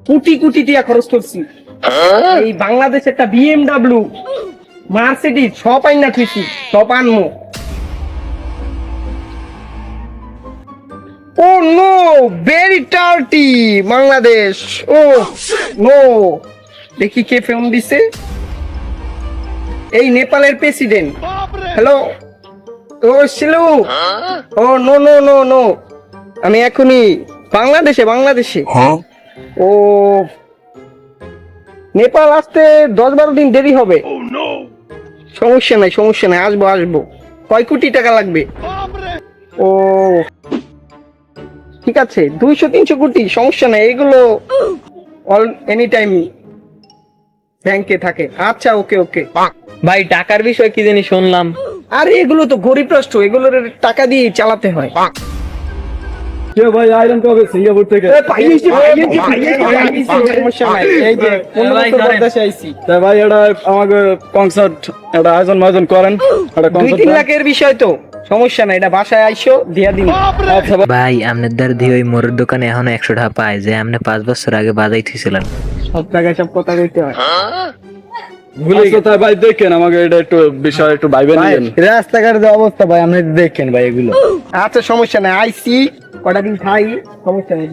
কোটি কোটি টাকা খরচ করছি এই বাংলাদেশ একটা বিএমডব্লিউ মার্সিডিজ সব আইনা থুইছি সব আনমো। ও নো, ভেরি টার্টি বাংলাদেশ। ও নো, দেখি কে ফোন দিছে। এই নেপালের প্রেসিডেন্ট। হ্যালো, ও শিলু। ও নো নো নো নো, আমি এখনই বাংলাদেশে। ও নেপাল আসতে 10-12 দিন দেরি হবে। সমস্যা নাই, আসবো। কয় কোটি টাকা লাগবে? ও ঠিক আছে, 200-300 কোটি সমস্যা নাই, এগুলো অল এনি টাইম ব্যাংকে থাকে। আচ্ছা ওকে ওকে। ভাই টাকার বিষয় কি জানি শুনলাম। আরে এগুলো তো গরিব রাষ্ট্র, এগুলোর টাকা দিয়ে চালাতে হয়। কে ভাই আইলেন কবে সিঙ্গাপুর থেকে? পাইয়েছি, সমস্যা নাই, এই যে 15 বছর বাংলাদেশে আইছি। তাই ভাই এটা আমাকে কনসার্ট এটা আয়োজন করেন, এটা 2-3 লাখের বিষয় তো, সমস্যা নাই, এটা বাসায় আইসো দিয়া দিন। আচ্ছা ভাই আপনার দ্বার দিয়ে ওই মোড়ের দোকানে এখন 100 টাকা পায় যে আপনি 5 বছর আগে বাজাই থুইছিলেন। সব জায়গায় সব কথা কইতে হয়। ভুলে গেছে ভাই, দেখেন আমাকে এটা একটু বিষয় একটু ভাইবে নিয়েন। রাস্তাঘাটের যে অবস্থা ভাই আপনি দেখেন ভাই এগুলো। আচ্ছা সমস্যা নাই, আইসি কটা দিন খাই, সমস্যা নেই।